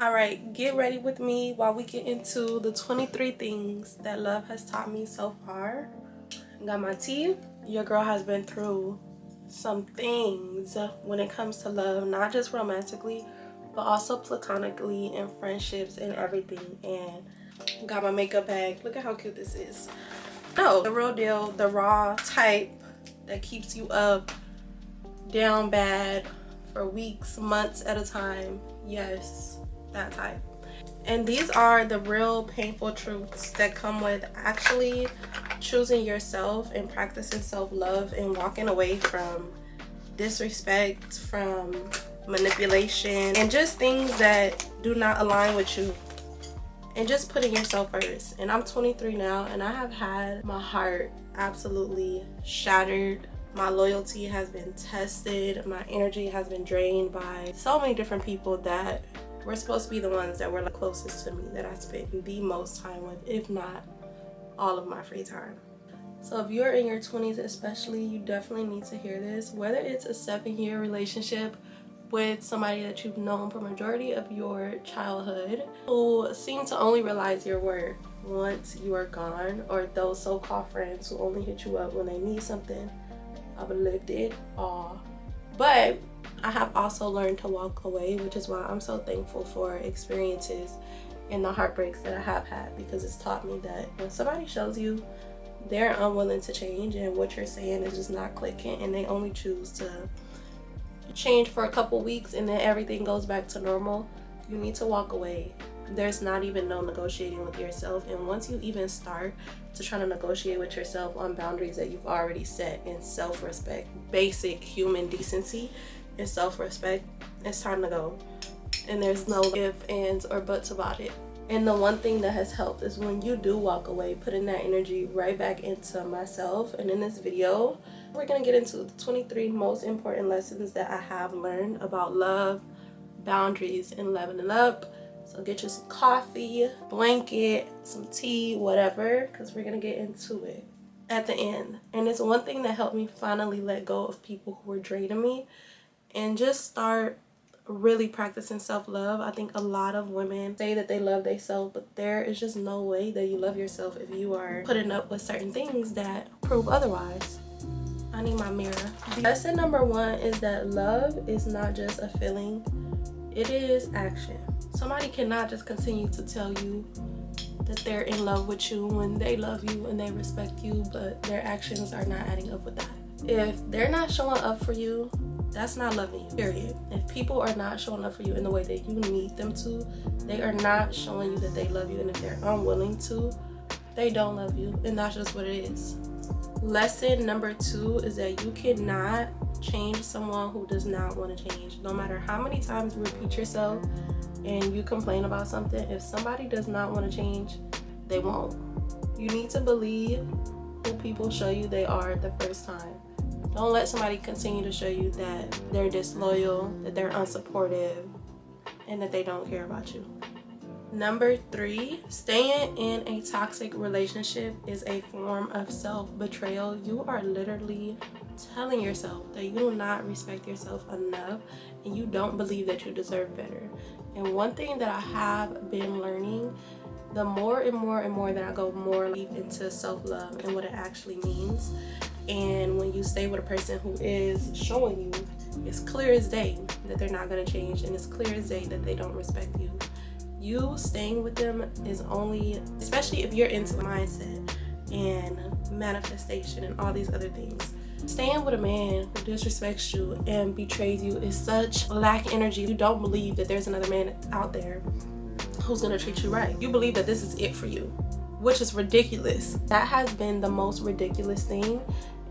All right, get ready with me while we get into the 23 things that love has taught me so far. Got my tea. Your girl has been through some things when it comes to love, not just romantically, but also platonically and friendships and everything. And got my makeup bag. Look at how cute this is. No, the real deal, the raw type that keeps you up, down bad for weeks, months at a time. Yes, that type. And these are the real painful truths that come with actually choosing yourself and practicing self-love and walking away from disrespect, from manipulation, and just things that do not align with you. And just putting yourself first. And I'm 23 now, and I have had my heart absolutely shattered. My loyalty has been tested. My energy has been drained by so many different people that were supposed to be the ones that were the closest to me, that I spent the most time with, if not all of my free time. So if you're in your 20s especially, you definitely need to hear this. Whether it's a 7-year relationship with somebody that you've known for majority of your childhood, who seem to only realize your worth once you are gone, or those so-called friends who only hit you up when they need something, I've lived it all. But I have also learned to walk away, which is why I'm so thankful for experiences and the heartbreaks that I have had, because it's taught me that when somebody shows you they're unwilling to change and what you're saying is just not clicking, and they only choose to change for a couple weeks and then everything goes back to normal, you need to walk away. There's not even no negotiating with yourself. And once you even start to try to negotiate with yourself on boundaries that you've already set in self-respect, basic human decency and self-respect, it's time to go. And there's no ifs, ands, or buts about it. And the one thing that has helped is when you do walk away, putting that energy right back into myself. And in this video, we're gonna get into the 23 most important lessons that I have learned about love, boundaries, and leveling up. So get you some coffee, blanket, some tea, whatever, because we're gonna get into it at the end. And it's one thing that helped me finally let go of people who were draining me and just start really practicing self-love. I think a lot of women say that they love themselves, but there is just no way that you love yourself if you are putting up with certain things that prove otherwise. I need my mirror. Lesson number 1 is that love is not just a feeling, it is action. Somebody cannot just continue to tell you that they're in love with you when they love you and they respect you, but their actions are not adding up with that. If they're not showing up for you, that's not loving you, period. If people are not showing up for you in the way that you need them to, they are not showing you that they love you. And if they're unwilling to, they don't love you, and that's just what it is. Lesson number 2 is that you cannot change someone who does not want to change. No matter how many times you repeat yourself and you complain about something, if somebody does not want to change, they won't. You need to believe who people show you they are the first time. Don't let somebody continue to show you that they're disloyal, that they're unsupportive, and that they don't care about you. Number 3, staying in a toxic relationship is a form of self-betrayal. You are literally telling yourself that you do not respect yourself enough and you don't believe that you deserve better. And one thing that I have been learning, the more and more and more that I go more deep into self-love and what it actually means, and when you stay with a person who is showing you, it's clear as day that they're not going to change, and it's clear as day that they don't respect you. You staying with them is only, especially if you're into mindset and manifestation and all these other things, staying with a man who disrespects you and betrays you is such lack energy. You don't believe that there's another man out there who's going to treat you right. You believe that this is it for you, which is ridiculous. That has been the most ridiculous thing.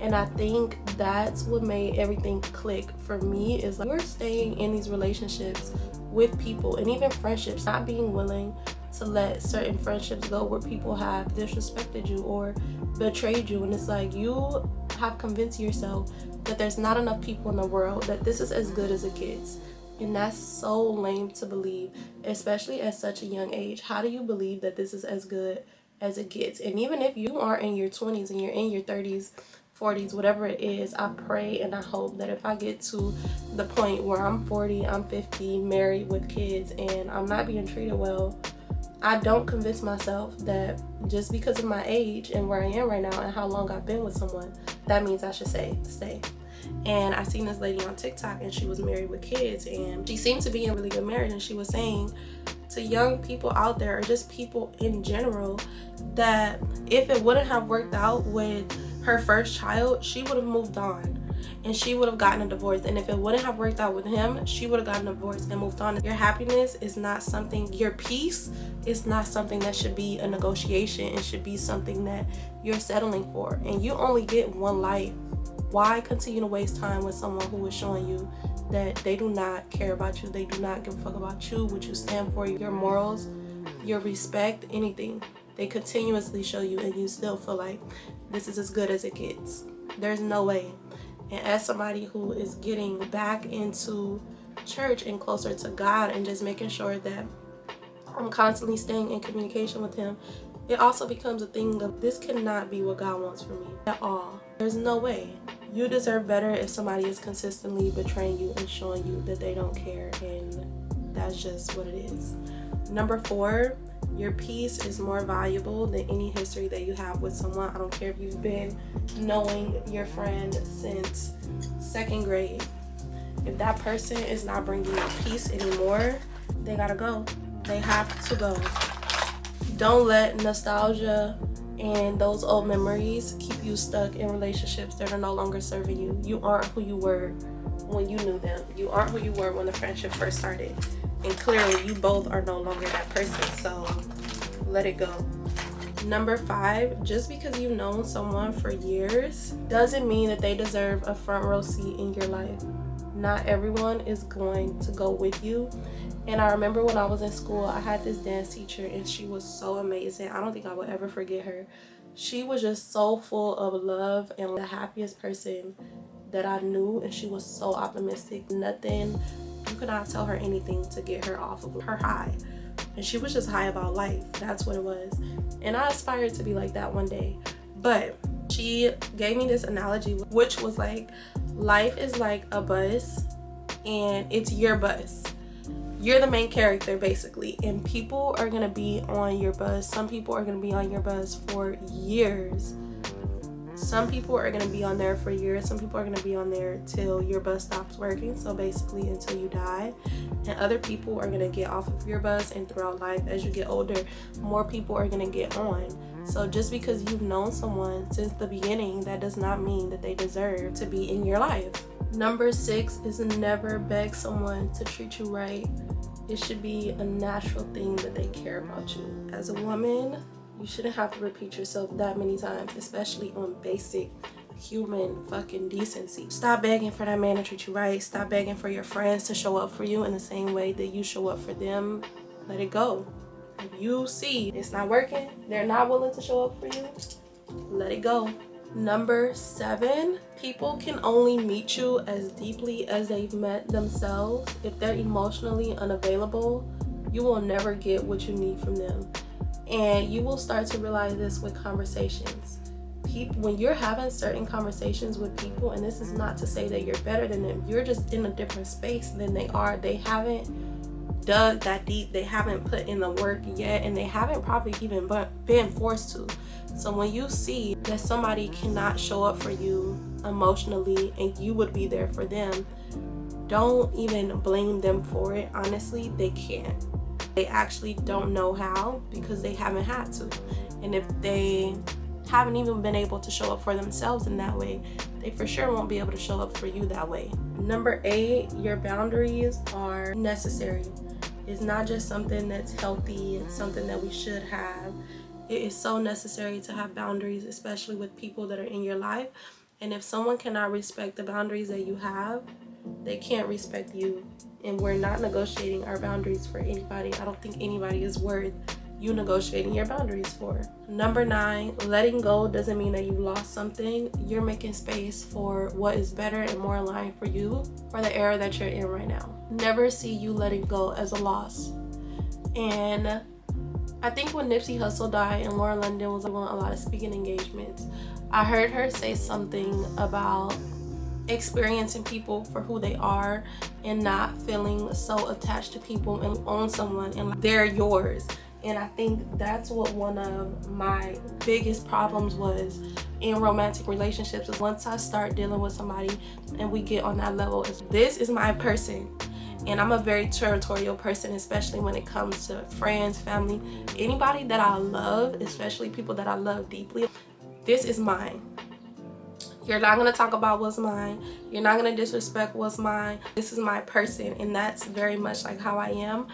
And I think that's what made everything click for me, is like, you're staying in these relationships with people and even friendships, not being willing to let certain friendships go where people have disrespected you or betrayed you. And it's like, you have convinced yourself that there's not enough people in the world, that this is as good as it gets. And that's so lame to believe, especially at such a young age. How do you believe that this is as good as it gets? And even if you are in your 20s and you're in your 30s, 40s, whatever it is, I pray and I hope that if I get to the point where I'm 40, I'm 50, married with kids, and I'm not being treated well, I don't convince myself that just because of my age and where I am right now and how long I've been with someone, that means I should stay. And I seen this lady on TikTok, and she was married with kids, and she seemed to be in a really good marriage, and she was saying to young people out there, or just people in general, that if it wouldn't have worked out with her first child, she would have moved on and she would have gotten a divorce. And if it wouldn't have worked out with him, she would have gotten a divorce and moved on. Your happiness is not something, your peace is not something that should be a negotiation. It should be something that you're settling for. And you only get one life. Why continue to waste time with someone who is showing you that they do not care about you, they do not give a fuck about you, what you stand for, your morals, your respect, anything. They continuously show you, and you still feel like this is as good as it gets. There's no way. And as somebody who is getting back into church and closer to God and just making sure that I'm constantly staying in communication with him, it also becomes a thing of, this cannot be what God wants for me at all. There's no way. You deserve better if somebody is consistently betraying you and showing you that they don't care, and that's just what it is. Number 4, your peace is more valuable than any history that you have with someone. I don't care if you've been knowing your friend since 2nd grade. If that person is not bringing you peace anymore, they gotta go. They have to go. Don't let nostalgia and those old memories keep you stuck in relationships that are no longer serving you. You aren't who you were when you knew them. You aren't who you were when the friendship first started. And clearly you both are no longer that person, so let it go. Number 5, just because you've known someone for years doesn't mean that they deserve a front row seat in your life. Not everyone is going to go with you. And I remember when I was in school, I had this dance teacher, and she was so amazing. I don't think I will ever forget her. She was just so full of love and the happiest person that I knew, and she was so optimistic. Nothing, you could not tell her anything to get her off of her high. And she was just high about life. That's what it was. And I aspired to be like that one day. But she gave me this analogy, which was like, life is like a bus, and it's your bus. You're the main character, basically, and people are gonna be on your bus. Some people are gonna be on your bus for years. Some people are gonna be on there for years. Some people are gonna be on there till your bus stops working, so basically until you die. And other people are gonna get off of your bus, and throughout life, as you get older, more people are gonna get on. So just because you've known someone since the beginning, that does not mean that they deserve to be in your life. Number 6 is never beg someone to treat you right. It should be a natural thing that they care about you. As a woman, you shouldn't have to repeat yourself that many times, especially on basic human fucking decency. Stop begging for that man to treat you right. Stop begging for your friends to show up for you in the same way that you show up for them. Let it go. If you see it's not working, they're not willing to show up for you, let it go. Number 7, people can only meet you as deeply as they've met themselves. If they're emotionally unavailable, you will never get what you need from them. And you will start to realize this with conversations. When you're having certain conversations with people, and this is not to say that you're better than them, you're just in a different space than they are. They haven't dug that deep, they haven't put in the work yet, and they haven't probably even been forced to. So when you see that somebody cannot show up for you emotionally and you would be there for them, don't even blame them for it. Honestly, they can't. They actually don't know how, because they haven't had to. And if they haven't even been able to show up for themselves in that way, they for sure won't be able to show up for you that way. Number 8, your boundaries are necessary. It's not just something that's healthy, it's something that we should have. It is so necessary to have boundaries, especially with people that are in your life. And if someone cannot respect the boundaries that you have, they can't respect you. And we're not negotiating our boundaries for anybody. I don't think anybody is worth you negotiating your boundaries for. Number 9, letting go doesn't mean that you lost something. You're making space for what is better and more aligned for you, for the era that you're in right now. Never see you letting go as a loss. And I think when Nipsey Hussle died and Lauren London was doing a lot of speaking engagements, I heard her say something about experiencing people for who they are and not feeling so attached to people and own someone and like they're yours. And I think that's what one of my biggest problems was in romantic relationships, is once I start dealing with somebody and we get on that level, is this is my person. And I'm a very territorial person, especially when it comes to friends, family, anybody that I love, especially people that I love deeply. This is mine. You're not going to talk about what's mine. You're not going to disrespect what's mine. This is my person, and that's very much like how I am.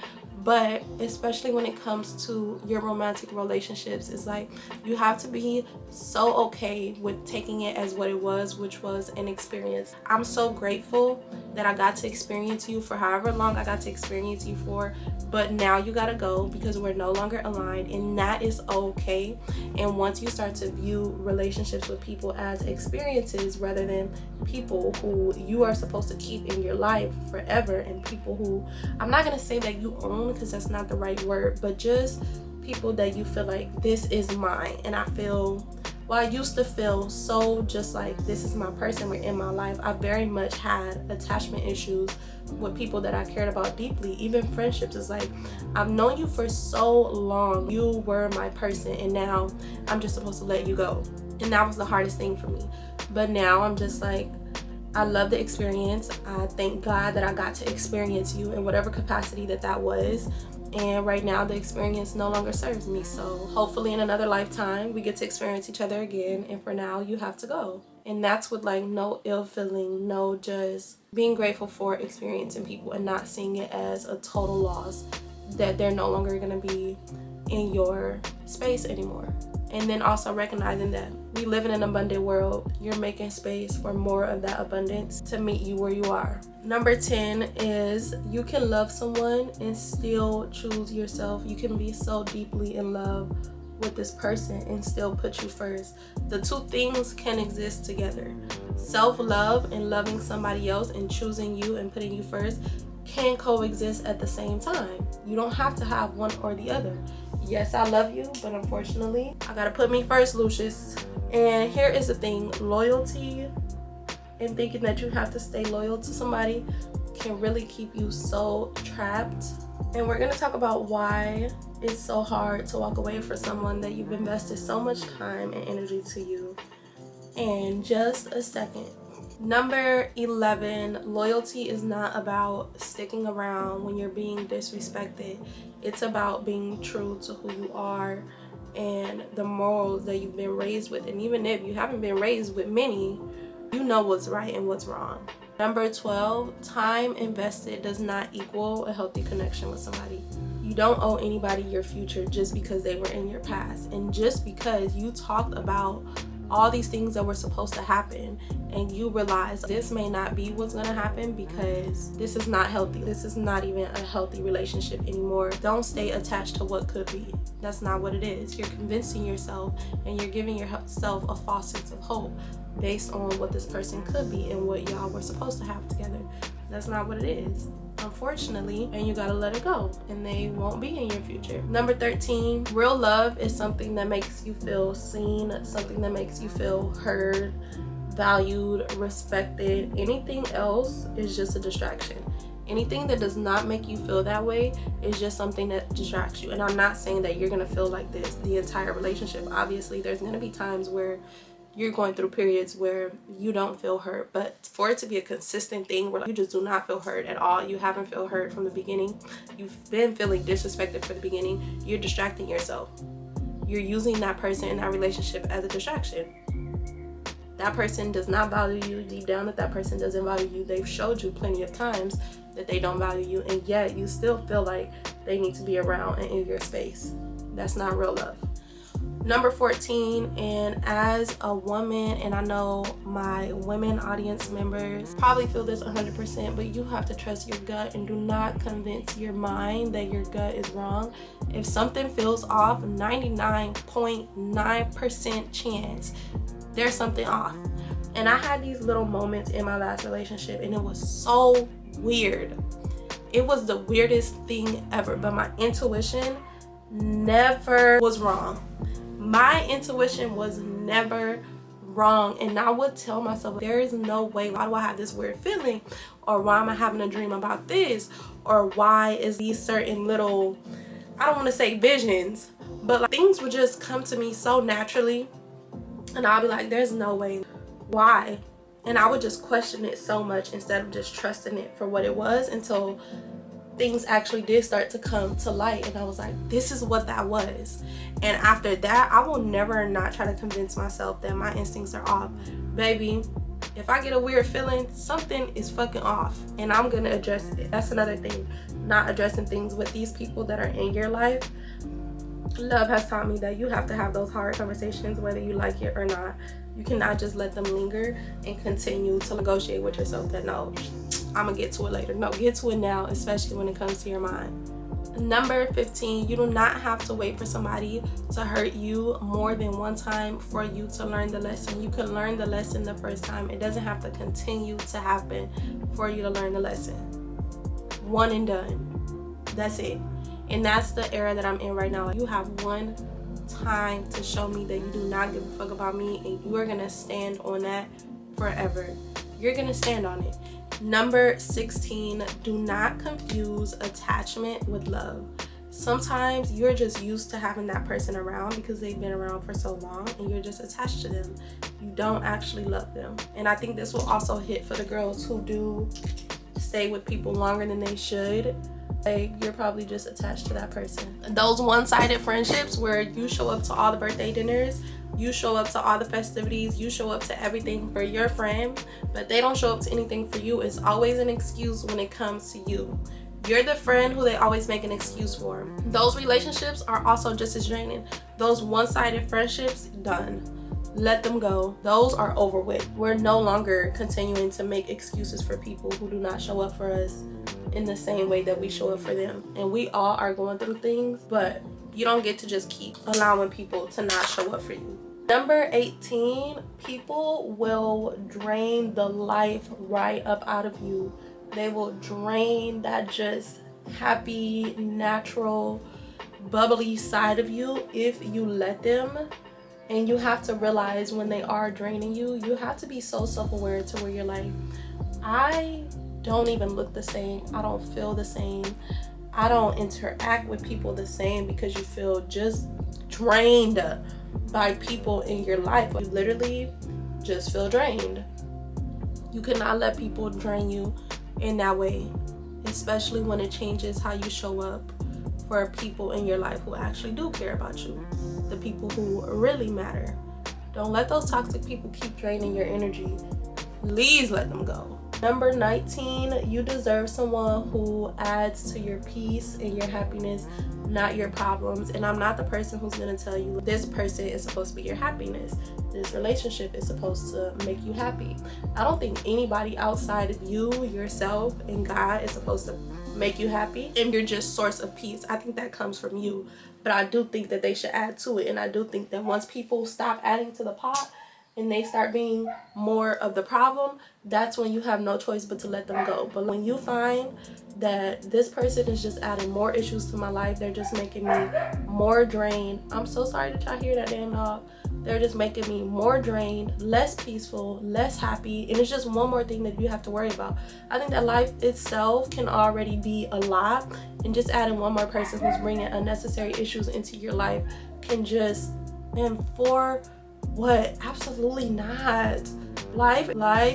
But especially when it comes to your romantic relationships, it's like you have to be so okay with taking it as what it was, which was an experience. I'm so grateful that I got to experience you for however long I got to experience you for, but now you gotta go because we're no longer aligned, and that is okay. And once you start to view relationships with people as experiences rather than people who you are supposed to keep in your life forever, and people who, I'm not gonna say that you own because that's not the right word, but just people that you feel like this is mine. And I feel, well, I used to feel so just like this is my person in my life. I very much had attachment issues with people that I cared about deeply. Even friendships, is like I've known you for so long, you were my person, and now I'm just supposed to let you go. And that was the hardest thing for me. But now I'm just like, I love the experience. I thank God that I got to experience you in whatever capacity that was. And right now the experience no longer serves me. So hopefully in another lifetime we get to experience each other again. And for now you have to go. And that's with like no ill feeling, no, just being grateful for experiencing people and not seeing it as a total loss that they're no longer gonna be in your space anymore. And then also recognizing that we live in an abundant world. You're making space for more of that abundance to meet you where you are. Number 10 is you can love someone and still choose yourself. You can be so deeply in love with this person and still put you first. The two things can exist together. Self-love and loving somebody else and choosing you and putting you first can coexist at the same time. You don't have to have one or the other. Yes, I love you, but unfortunately, I gotta put me first, Lucius. And here is the thing, loyalty and thinking that you have to stay loyal to somebody can really keep you so trapped. And we're gonna talk about why it's so hard to walk away from someone that you've invested so much time and energy to you in just a second. Number 11, loyalty is not about sticking around when you're being disrespected. It's about being true to who you are and the morals that you've been raised with. And even if you haven't been raised with many, you know what's right and what's wrong. Number 12, time invested does not equal a healthy connection with somebody. You don't owe anybody your future just because they were in your past. And just because you talked about all these things that were supposed to happen and you realize this may not be what's gonna happen because this is not healthy. This is not even a healthy relationship anymore. Don't stay attached to what could be. That's not what it is. You're convincing yourself and you're giving yourself a false sense of hope based on what this person could be and what y'all were supposed to have together. That's not what it is, unfortunately, and you gotta let it go and they won't be in your future. Number 13, real love is something that makes you feel seen, something that makes you feel heard, valued, respected. Anything else is just a distraction. Anything that does not make you feel that way is just something that distracts you. And I'm not saying that you're gonna feel like this the entire relationship. Obviously, there's gonna be times where you're going through periods where you don't feel hurt, but for it to be a consistent thing where you just do not feel hurt at all, you haven't felt hurt from the beginning, you've been feeling disrespected from the beginning, you're distracting yourself. You're using that person in that relationship as a distraction. That person does not value you. Deep down, that person doesn't value you. They've showed you plenty of times that they don't value you, and yet you still feel like they need to be around and in your space. That's not real love. Number 14, and as a woman, and I know my women audience members probably feel this 100%, but you have to trust your gut and do not convince your mind that your gut is wrong. If something feels off, 99.9% chance there's something off. And I had these little moments in my last relationship and it was so weird. It was the weirdest thing ever, but my intuition never was wrong. My intuition was never wrong. And I would tell myself, there is no way, why do I have this weird feeling, or why am I having a dream about this, or why is these certain little, I don't want to say visions, but like, things would just come to me so naturally, and I'll be like, there's no way, why? And I would just question it so much instead of just trusting it for what it was, until things actually did start to come to light, and I was like, this is what that was. And after that, I will never not try to convince myself that my instincts are off. Baby, if I get a weird feeling, something is fucking off, and I'm gonna address it. That's another thing, not addressing things with these people that are in your life. Love has taught me that you have to have those hard conversations, whether you like it or not. You cannot just let them linger and continue to negotiate with yourself that, no, I'm gonna get to it later. No, get to it now, especially when it comes to your mind. Number 15, you do not have to wait for somebody to hurt you more than one time for you to learn the lesson. You can learn the lesson the first time. It doesn't have to continue to happen for you to learn the lesson. One and done. That's it. And that's the era that I'm in right now. You have one time to show me that you do not give a fuck about me, and you are gonna stand on that forever. You're gonna stand on it. Number 16, do not confuse attachment with love. Sometimes you're just used to having that person around because they've been around for so long, and you're just attached to them. You don't actually love them. And I think this will also hit for the girls who do stay with people longer than they should. Like, you're probably just attached to that person. Those one-sided friendships where you show up to all the birthday dinners, you show up to all the festivities, you show up to everything for your friend, but they don't show up to anything for you. It's always an excuse when it comes to you. You're the friend who they always make an excuse for. Those relationships are also just as draining. Those one-sided friendships, done. Let them go. Those are over with. We're no longer continuing to make excuses for people who do not show up for us in the same way that we show up for them. And we all are going through things, but you don't get to just keep allowing people to not show up for you. Number 18, people will drain the life right up out of you. They will drain that just happy, natural, bubbly side of you if you let them. And you have to realize when they are draining you, you have to be so self-aware to where you're like, I don't even look the same. I don't feel the same. I don't interact with people the same, because you feel just drained by people in your life. You literally just feel drained. You cannot let people drain you in that way, especially when it changes how you show up for people in your life who actually do care about you, the people who really matter. Don't let those toxic people keep draining your energy. Please let them go. Number 19, you deserve someone who adds to your peace and your happiness, not your problems. And I'm not the person who's gonna tell you this person is supposed to be your happiness. This relationship is supposed to make you happy. I don't think anybody outside of you, yourself, and God is supposed to make you happy and you're just source of peace. I think that comes from you. But I do think that they should add to it. And I do think that once people stop adding to the pot and they start being more of the problem, that's when you have no choice but to let them go. But when you find that this person is just adding more issues to my life, they're just making me more drained. I'm so sorry that y'all hear that, damn dog. They're just making me more drained, less peaceful, less happy, and it's just one more thing that you have to worry about. I think that life itself can already be a lot, and just adding one more person who's bringing unnecessary issues into your life can just, and for what? Absolutely not. Life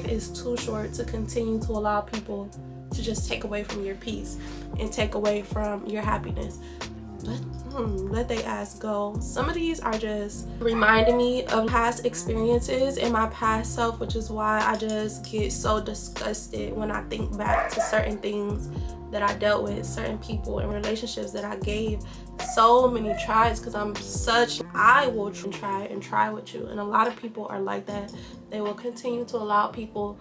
is too short to continue to allow people to just take away from your peace and take away from your happiness. Let they ass go. Some of these are just reminding me of past experiences and my past self, which is why I just get so disgusted when I think back to certain things that I dealt with, certain people and relationships that I gave so many tries, because I will try with you. And a lot of people are like that. They will continue to allow people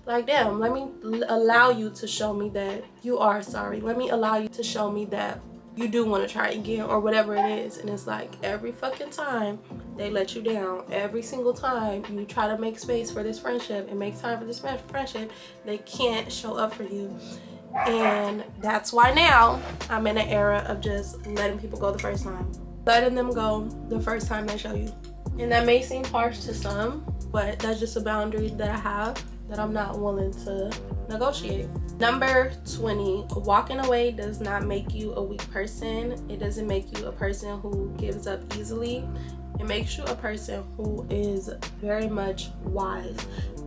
like, damn, let me allow you to show me that you are sorry. Let me allow you to show me that you do want to try again, or whatever it is. And it's like every fucking time they let you down, every single time you try to make space for this friendship and make time for this friendship, they can't show up for you. And that's why now I'm in an era of just letting people go the first time. Letting them go the first time they show you. And that may seem harsh to some, but that's just a boundary that I have that I'm not willing to negotiate. Number 20, walking away does not make you a weak person. It doesn't make you a person who gives up easily. It makes you a person who is very much wise.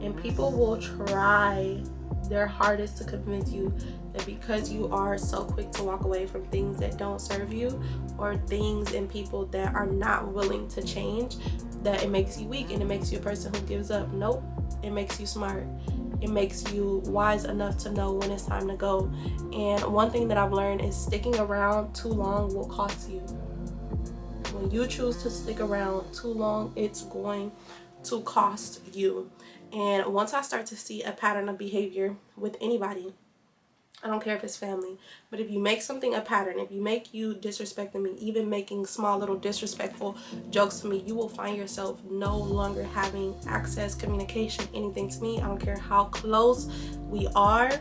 And people will try their hardest to convince you that because you are so quick to walk away from things that don't serve you, or things and people that are not willing to change, that it makes you weak and it makes you a person who gives up. Nope, it makes you smart. It makes you wise enough to know when it's time to go. And one thing that I've learned is sticking around too long will cost you. When you choose to stick around too long, it's going to cost you. And once I start to see a pattern of behavior with anybody, I don't care if it's family, but if you make something a pattern, if you make you disrespecting me, even making small little disrespectful jokes to me, you will find yourself no longer having access, communication, anything to me. I don't care how close we are.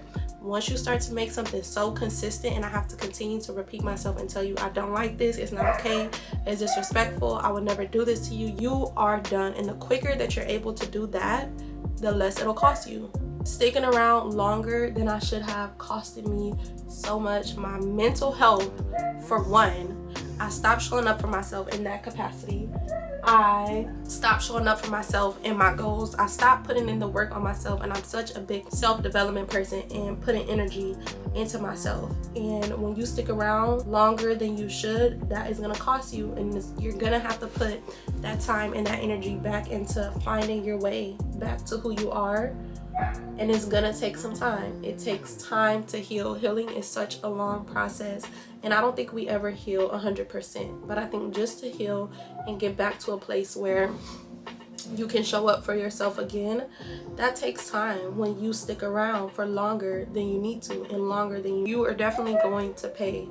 Once you start to make something so consistent and I have to continue to repeat myself and tell you I don't like this, it's not okay, it's disrespectful, I would never do this to you, you are done. And the quicker that you're able to do that, the less it'll cost you. Sticking around longer than I should have costed me so much. My mental health, for one. I stopped showing up for myself in that capacity. I stopped showing up for myself in my goals. I stopped putting in the work on myself, and I'm such a big self-development person and putting energy into myself. And when you stick around longer than you should, that is gonna cost you, and you're gonna have to put that time and that energy back into finding your way back to who you are. And it's gonna take some time. It takes time to heal. Healing is such a long process, and I don't think we ever heal 100%, but I think just to heal and get back to a place where you can show up for yourself again, that takes time. When you stick around for longer than you need to and longer than you are definitely going to pay.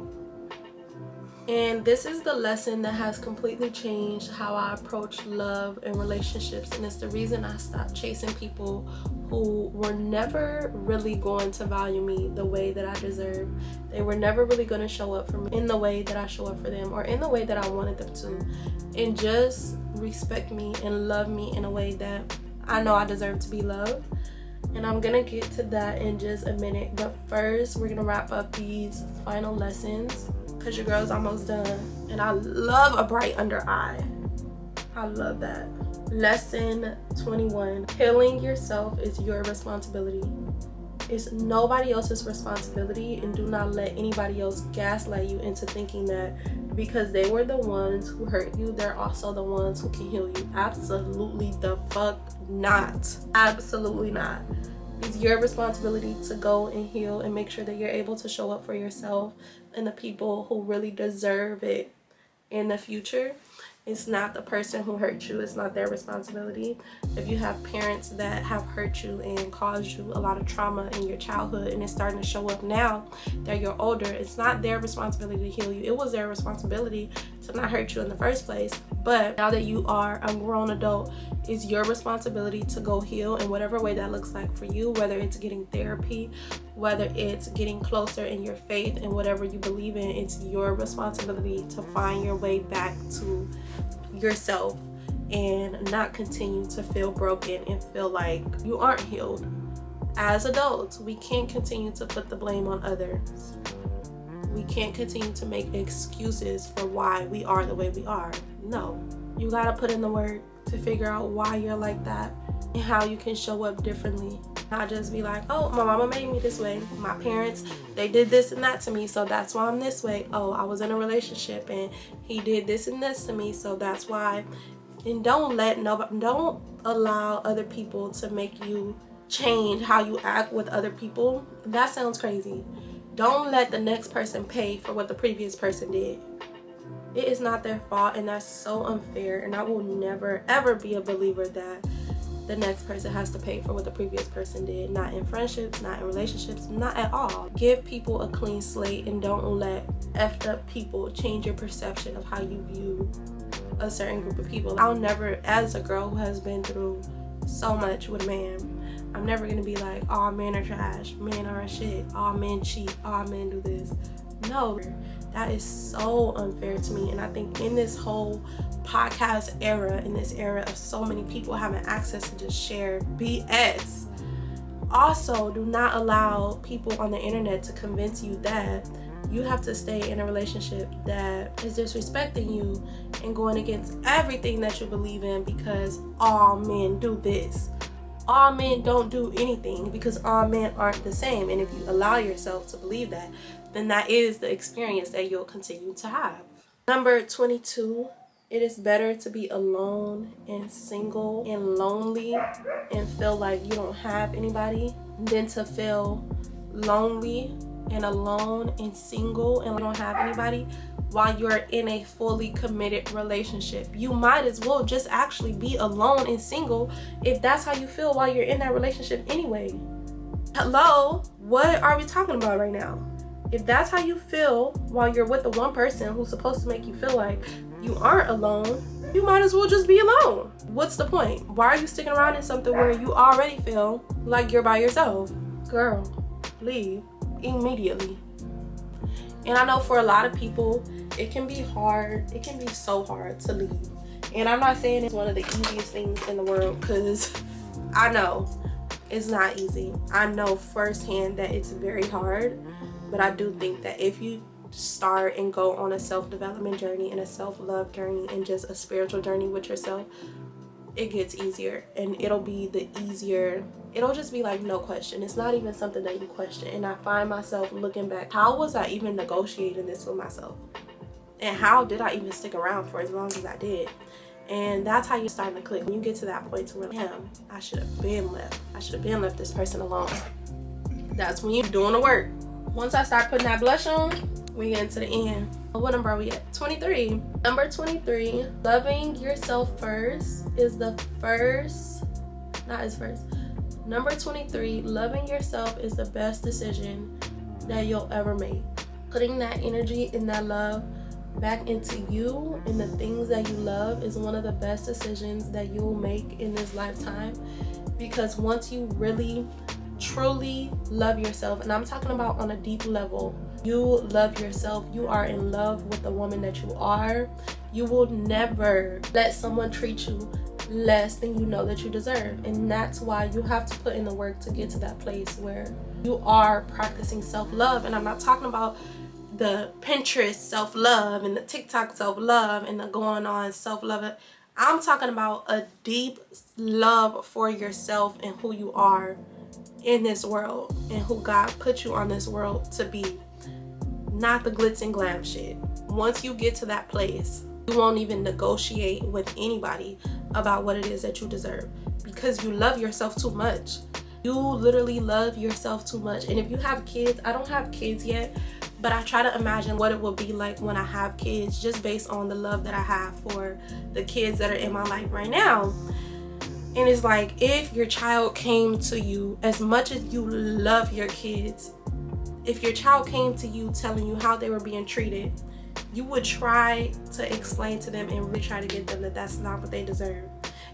And this is the lesson that has completely changed how I approach love and relationships, and it's the reason I stopped chasing people who were never really going to value me the way that I deserve. They were never really going to show up for me in the way that I show up for them, or in the way that I wanted them to, and just respect me and love me in a way that I know I deserve to be loved. And I'm gonna get to that in just a minute, but first we're gonna wrap up these final lessons because your girl's almost done. And I love a bright under eye. I love that. Lesson 21, healing yourself is your responsibility. It's nobody else's responsibility, and do not let anybody else gaslight you into thinking that because they were the ones who hurt you, they're also the ones who can heal you. Absolutely the fuck not. Absolutely not. It's your responsibility to go and heal and make sure that you're able to show up for yourself and the people who really deserve it in the future. It's not the person who hurt you. It's not their responsibility. If you have parents that have hurt you and caused you a lot of trauma in your childhood, and it's starting to show up now that you're older, it's not their responsibility to heal you. It was their responsibility to not hurt you in the first place. But now that you are a grown adult, it's your responsibility to go heal in whatever way that looks like for you, whether it's getting therapy, whether it's getting closer in your faith and whatever you believe in. It's your responsibility to find your way back to yourself and not continue to feel broken and feel like you aren't healed. As adults, we can't continue to put the blame on others. We can't continue to make excuses for why we are the way we are. No, you gotta put in the work to figure out why you're like that and how you can show up differently. Not just be like, oh, my mama made me this way. My parents, they did this and that to me, so that's why I'm this way. Oh, I was in a relationship and he did this and this to me, so that's why. And don't allow other people to make you change how you act with other people. That sounds crazy. Don't let the next person pay for what the previous person did. It is not their fault, and that's so unfair. And I will never ever be a believer that the next person has to pay for what the previous person did. Not in friendships, not in relationships, not at all. Give people a clean slate and don't let effed up people change your perception of how you view a certain group of people. I'll never, as a girl who has been through so much with a man, I'm never gonna be like, all men are trash, men are shit, all men cheat, all men do this. No, That is so unfair to me. And I think in this whole podcast era, in this era of so many people having access to just share BS, also do not allow people on the internet to convince you that you have to stay in a relationship that is disrespecting you and going against everything that you believe in because all men do this. All men don't do anything because all men aren't the same. And if you allow yourself to believe that, then that is the experience that you'll continue to have. Number 22, it is better to be alone and single and lonely and feel like you don't have anybody than to feel lonely and alone and single and don't have anybody while you're in a fully committed relationship. You might as well just actually be alone and single if that's how you feel while you're in that relationship anyway. Hello, what are we talking about right now? If that's how you feel while you're with the one person who's supposed to make you feel like you aren't alone, you might as well just be alone. What's the point? Why are you sticking around in something where you already feel like you're by yourself? Girl, leave immediately. And I know for a lot of people, it can be hard. It can be so hard to leave. And I'm not saying it's one of the easiest things in the world, because I know it's not easy. I know firsthand that it's very hard. But I do think that if you start and go on a self-development journey and a self-love journey and just a spiritual journey with yourself, it gets easier. And it'll be the easier. It'll just be like no question. It's not even something that you question. And I find myself looking back, how was I even negotiating this with myself? And how did I even stick around for as long as I did? And that's how you start to click. When you get to that point to where, damn, I should have been left. I should have been left this person alone. That's when you're doing the work. Once I start putting that blush on, we get into the end. What number are we at? 23. Number 23, loving yourself first is the first, not is first. Number 23, loving yourself is the best decision that you'll ever make. Putting that energy and that love back into you and the things that you love is one of the best decisions that you'll make in this lifetime. Because once you really truly love yourself, and I'm talking about on a deep level, you love yourself, you are in love with the woman that you are, you will never let someone treat you less than you know that you deserve. And that's why you have to put in the work to get to that place where you are practicing self-love. And I'm not talking about the Pinterest self-love and the TikTok self-love and the going on self-love. I'm talking about a deep love for yourself and who you are in this world and who God put you on this world to be. Not the glitz and glam shit. Once you get to that place, you won't even negotiate with anybody about what it is that you deserve, because you love yourself too much. You literally love yourself too much. And if you have kids, I don't have kids yet, but I try to imagine what it will be like when I have kids, just based on the love that I have for the kids that are in my life right now. And it's like, if your child came to you, as much as you love your kids, if your child came to you telling you how they were being treated, you would try to explain to them and really try to get them that that's not what they deserve.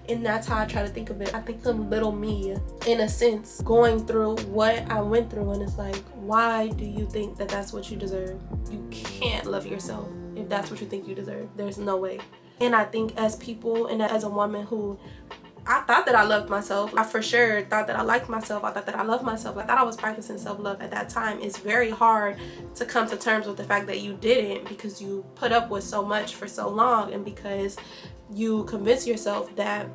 And that's how I try to think of it. I think of little me, in a sense, going through what I went through. And it's like, why do you think that that's what you deserve? You can't love yourself if that's what you think you deserve. There's no way. And I think as people, and as a woman who, I thought that I loved myself. I for sure thought that I liked myself. I thought that I loved myself. I thought I was practicing self-love at that time. It's very hard to come to terms with the fact that you didn't, because you put up with so much for so long, and because you convince yourself that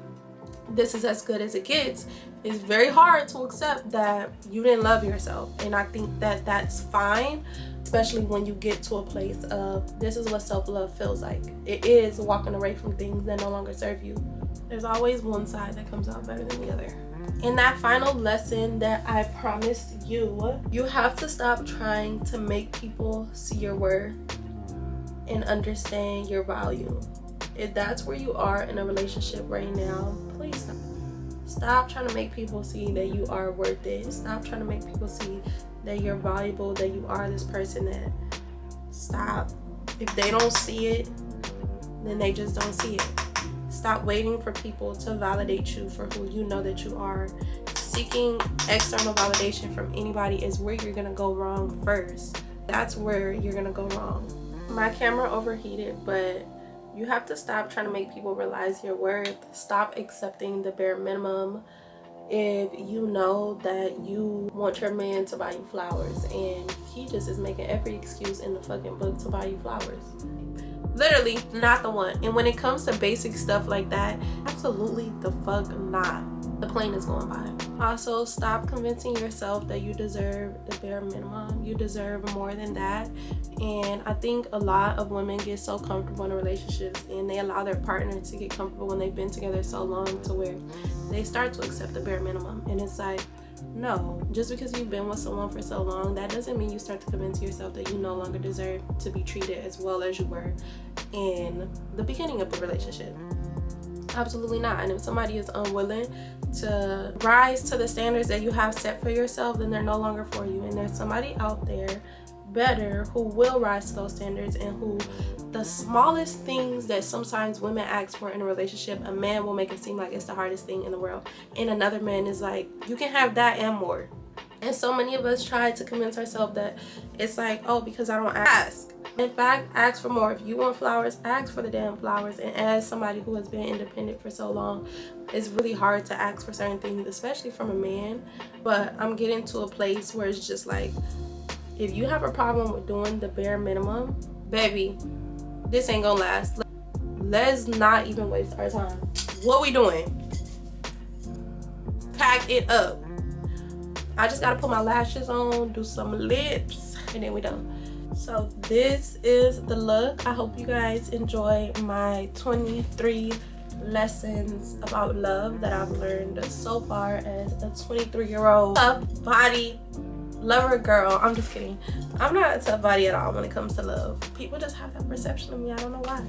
this is as good as it gets. It's very hard to accept that you didn't love yourself. And I think that that's fine, especially when you get to a place of, this is what self-love feels like. It is walking away from things that no longer serve you. There's always one side that comes out better than the other. In that final lesson that I promised you, you have to stop trying to make people see your worth and understand your value. If that's where you are in a relationship right now, please stop. Stop trying to make people see that you are worth it. Stop trying to make people see that you're valuable, that you are this person that, stop. If they don't see it, then they just don't see it. Stop waiting for people to validate you for who you know that you are. Seeking external validation from anybody is where you're gonna go wrong first. That's where you're gonna go wrong. My camera overheated, but you have to stop trying to make people realize your worth. Stop accepting the bare minimum. If you know that you want your man to buy you flowers and he just is making every excuse in the fucking book to buy you flowers, literally not the one. And when it comes to basic stuff like that, absolutely the fuck not. The plane is going by. Also, stop convincing yourself that you deserve the bare minimum. You deserve more than that. And I think a lot of women get so comfortable in relationships and they allow their partner to get comfortable when they've been together so long to where they start to accept the bare minimum. And it's like, no, just because you've been with someone for so long, that doesn't mean you start to convince yourself that you no longer deserve to be treated as well as you were in the beginning of the relationship. Absolutely not. And if somebody is unwilling to rise to the standards that you have set for yourself, then they're no longer for you. And there's somebody out there better who will rise to those standards, and who the smallest things that sometimes women ask for in a relationship, a man will make it seem like it's the hardest thing in the world, and another man is like, you can have that and more. And so many of us try to convince ourselves that it's like, oh, because I don't ask. In fact, ask for more. If you want flowers, ask for the damn flowers. And as somebody who has been independent for so long, it's really hard to ask for certain things, especially from a man. But I'm getting to a place where it's just like, if you have a problem with doing the bare minimum, baby, this ain't gonna last. Let's not even waste our time. What we doing? Pack it up. I just gotta put my lashes on, do some lips, and then we done. So this is the look. I hope you guys enjoy my 23 lessons about love that I've learned so far as a 23-year-old tough body lover girl. I'm just kidding. I'm not a tough body at all when it comes to love. People just have that perception of me. I don't know why.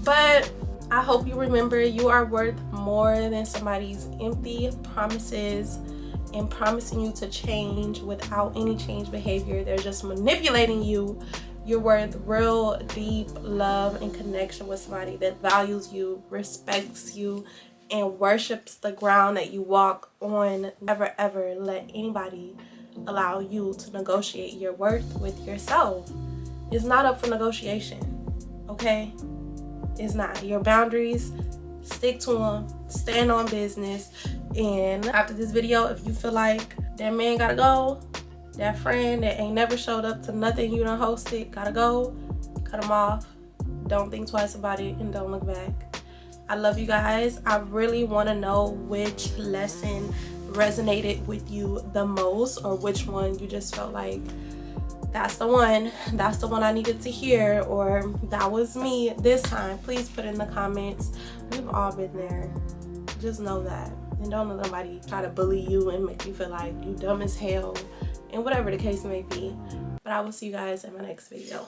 But I hope you remember you are worth more than somebody's empty promises and promising you to change without any change behavior. They're just manipulating you. You're worth real deep love and connection with somebody that values you, respects you, and worships the ground that you walk on. Never ever let anybody allow you to negotiate your worth with yourself. It's not up for negotiation, okay? It's not. Your boundaries, stick to them, stand on business. And after this video, if you feel like that man gotta go, that friend that ain't never showed up to nothing you done hosted gotta go, cut him off. Don't think twice about it and don't look back. I love you guys. I really want to know which lesson resonated with you the most, or which one you just felt like that's the one I needed to hear, or that was me this time. Please put in the comments. We've all been there. Just know that. And don't let nobody try to bully you and make you feel like you dumb as hell, and whatever the case may be. But I will see you guys in my next video.